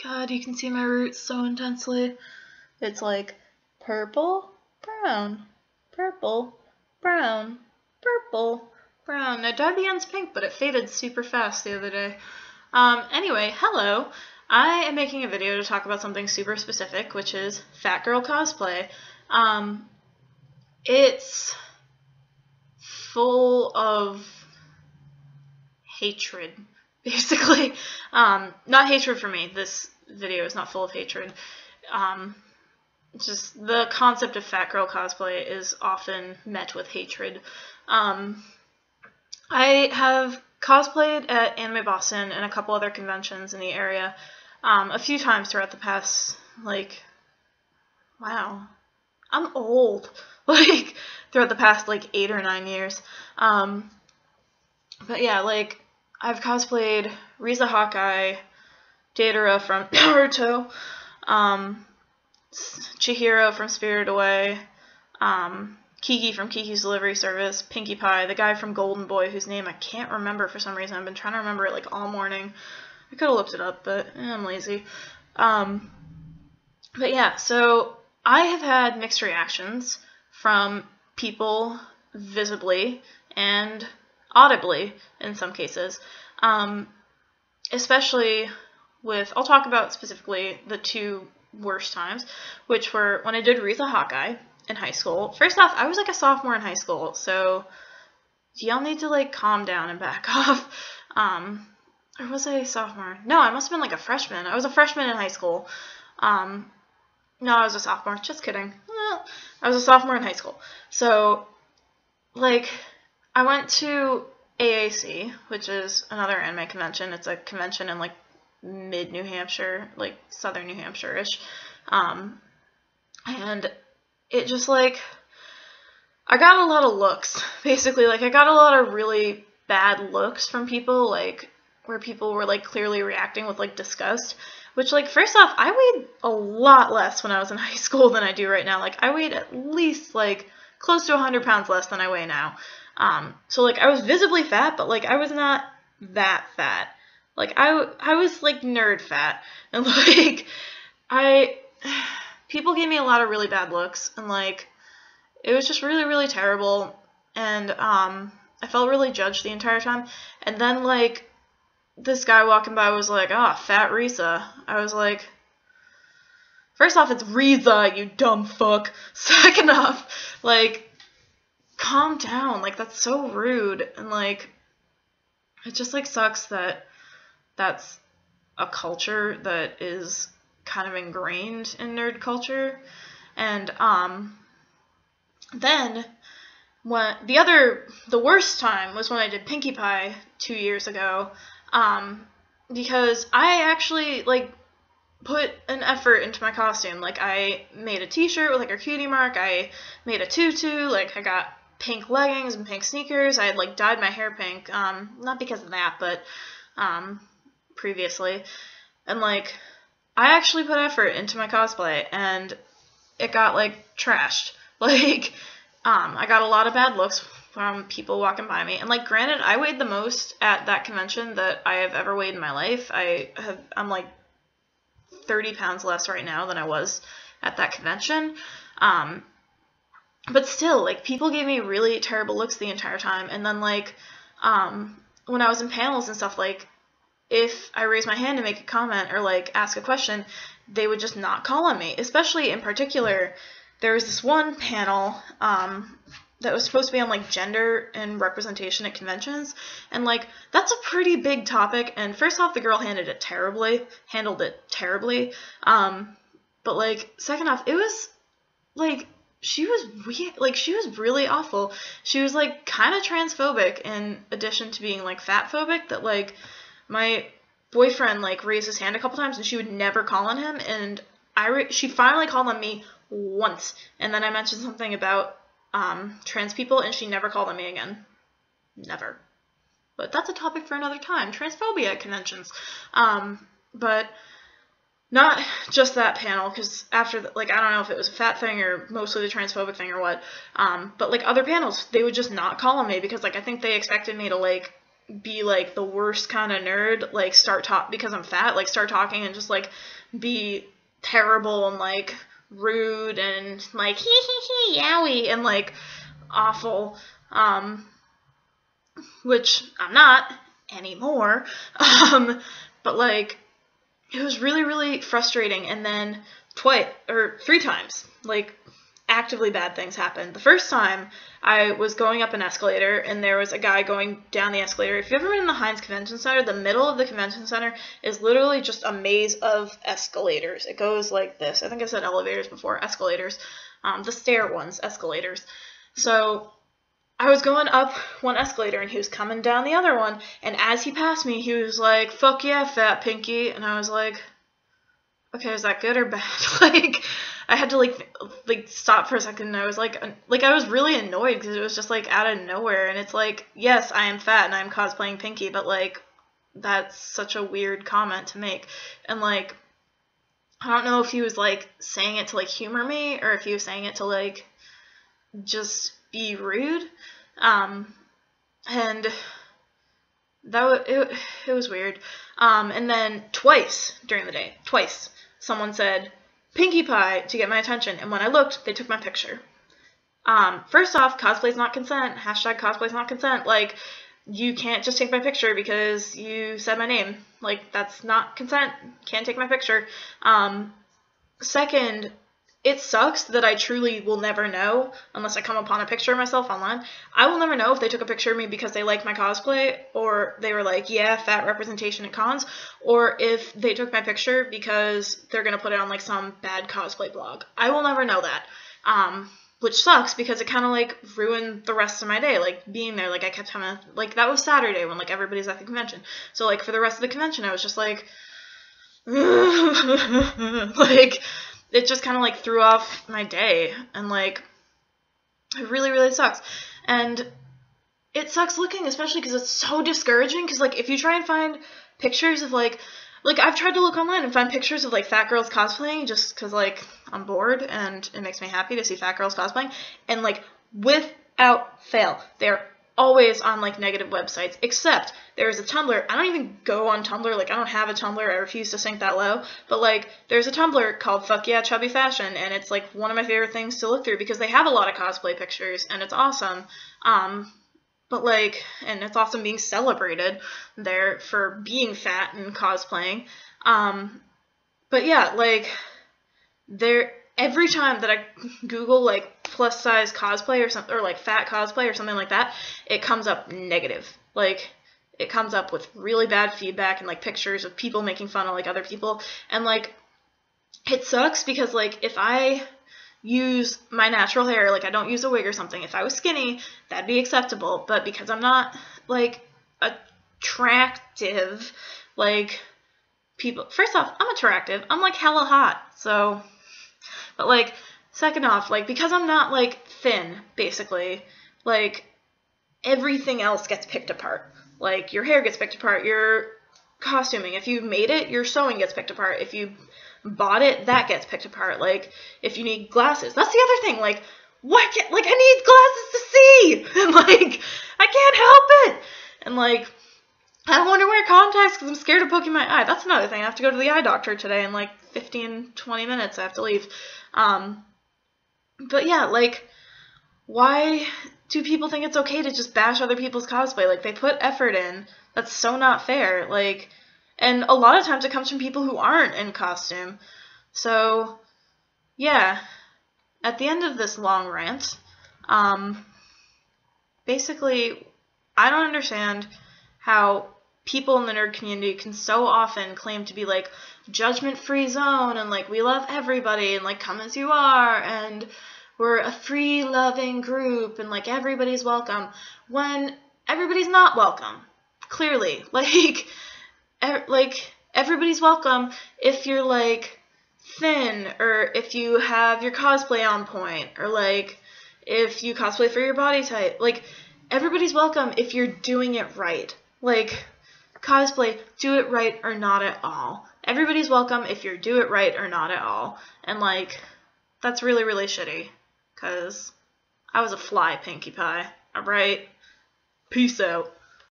God, you can see my roots so intensely. It's like purple, brown, purple, brown, purple, brown. I dyed the ends pink, but it faded super fast the other day. Anyway, hello. I am making a video to talk about something super specific, which is fat girl cosplay. It's full of hatred, basically. Not hatred for me. This video is not full of hatred. Just the concept of fat girl cosplay is often met with hatred. I have cosplayed at Anime Boston and a couple other conventions in the area a few times throughout the past, wow, I'm old, throughout the past, 8 or 9 years. But yeah, I've cosplayed Riza Hawkeye, Deidara from Naruto, Chihiro from Spirited Away, Kiki from Kiki's Delivery Service, Pinkie Pie, the guy from Golden Boy whose name I can't remember for some reason. I've been trying to remember it all morning. I could have looked it up, but I'm lazy. But yeah, so I have had mixed reactions from people visibly and audibly in some cases, especially with, I'll talk about specifically the two worst times, which were when I did Riza Hawkeye in high school. First off, I was a sophomore in high school, so y'all need to calm down and back off. Or was I a sophomore? No, I must have been a freshman. I was a freshman in high school. No, I was a sophomore. Just kidding. I was a sophomore in high school. So, I went to AAC, which is another anime convention. It's a convention in mid-New Hampshire, southern New Hampshire-ish. And it just I got a lot of looks, basically. I got a lot of really bad looks from people, where people were clearly reacting with disgust. Which, first off, I weighed a lot less when I was in high school than I do right now. I weighed at least close to 100 pounds less than I weigh now. So I was visibly fat, but I was not that fat. I was nerd fat, and people gave me a lot of really bad looks, and it was just really, really terrible, and I felt really judged the entire time. And then this guy walking by was fat Riza. I was first off, it's Riza, you dumb fuck. Second off, calm down. That's so rude. And it just sucks that that's a culture that is kind of ingrained in nerd culture. And then when the worst time was when I did Pinkie Pie 2 years ago. Because I actually, put an effort into my costume. I made a t-shirt with, a cutie mark, I made a tutu, I got pink leggings and pink sneakers, I had, dyed my hair pink, not because of that, but, previously, and, I actually put effort into my cosplay, and it got, trashed. I got a lot of bad looks from people walking by me. And, granted, I weighed the most at that convention that I have ever weighed in my life. I'm, 30 pounds less right now than I was at that convention. But still, people gave me really terrible looks the entire time. And then, when I was in panels and stuff, if I raised my hand to make a comment or, ask a question, they would just not call on me. Especially, in particular, there was this one panel, that was supposed to be on gender and representation at conventions, and that's a pretty big topic. And first off, the girl handled it terribly, but second off, it was she was weird, she was really awful. She was kind of transphobic in addition to being fatphobic. That my boyfriend raised his hand a couple times and she would never call on him, and she finally called on me once, and then I mentioned something about trans people, and she never called on me again. Never. But that's a topic for another time. Transphobia at conventions. But not just that panel, because after, I don't know if it was a fat thing or mostly the transphobic thing or what, but, other panels, they would just not call on me because, I think they expected me to, be like the worst kind of nerd, like because I'm fat, like start talking and just like be terrible and like rude and like hee hee hee yowie and like awful, which I'm not anymore. But like it was really, really frustrating. And then three times, like actively bad things happened. The first time I was going up an escalator and there was a guy going down the escalator. If you've ever been in the Heinz Convention Center, the middle of the convention center is literally just a maze of escalators. It goes like this. I think I said elevators before, escalators. The stair ones, escalators. So I was going up one escalator and he was coming down the other one, and as he passed me, he was like, "Fuck yeah, fat pinky," and I was like, okay, is that good or bad? Like, I had to like stop for a second, and I was like I was really annoyed because it was just like out of nowhere, and it's like, yes, I am fat and I'm cosplaying Pinky, but like that's such a weird comment to make, and like I don't know if he was like saying it to like humor me or if he was saying it to like just be rude, and it was weird. And then twice during the day, someone said Pinkie Pie to get my attention, and when I looked, they took my picture. First off, cosplay's not consent. Hashtag cosplay's not consent. Like, you can't just take my picture because you said my name. Like, that's not consent. Can't take my picture. Second, it sucks that I truly will never know, unless I come upon a picture of myself online. I will never know if they took a picture of me because they liked my cosplay, or they were like, yeah, fat representation at cons, or if they took my picture because they're going to put it on like some bad cosplay blog. I will never know that, which sucks because it kind of like ruined the rest of my day, like being there. Like I kept having, like that was Saturday when like everybody's at the convention. So like for the rest of the convention, I was just like, like, it just kind of like threw off my day, and like it really, really sucks. And it sucks looking, especially because it's so discouraging, because like if you try and find pictures of like I've tried to look online and find pictures of like fat girls cosplaying just because like I'm bored and it makes me happy to see fat girls cosplaying, and like without fail they're always on like negative websites, except there's a Tumblr. I don't even go on Tumblr, like I don't have a Tumblr, I refuse to sink that low, but like there's a Tumblr called Fuck Yeah Chubby Fashion, and it's like one of my favorite things to look through because they have a lot of cosplay pictures and it's awesome. But like, and it's awesome being celebrated there for being fat and cosplaying. But yeah, like every time that I Google like plus size cosplay or something, or like fat cosplay or something like that, it comes up negative. Like it comes up with really bad feedback and like pictures of people making fun of like other people, and like it sucks because like if I use my natural hair, like I don't use a wig or something, if I was skinny, that'd be acceptable, but because I'm not like attractive, like people, first off, I'm attractive, I'm like hella hot, so, but like second off, like because I'm not like thin, basically, like everything else gets picked apart. Like your hair gets picked apart, your costuming, if you made it, your sewing gets picked apart, if you bought it, that gets picked apart. Like if you need glasses, that's the other thing, like like I need glasses to see, and like I can't help it, and like I don't want to wear contacts because I'm scared of poking my eye. That's another thing. I have to go to the eye doctor today in like 15-20 minutes. I have to leave. But yeah, like why do people think it's okay to just bash other people's cosplay? Like they put effort in. That's so not fair. Like, and a lot of times it comes from people who aren't in costume. So yeah, at the end of this long rant, basically I don't understand how people in the nerd community can so often claim to be like judgment-free zone and like we love everybody and like come as you are and we're a free loving group and like everybody's welcome, when everybody's not welcome, clearly. Like everybody's welcome if you're like thin, or if you have your cosplay on point, or like if you cosplay for your body type. Like everybody's welcome if you're doing it right. Like cosplay, do it right or not at all. Everybody's welcome if you do it right or not at all. And like that's really, really shitty, because I was a fly, Pinkie Pie. Alright? Peace out.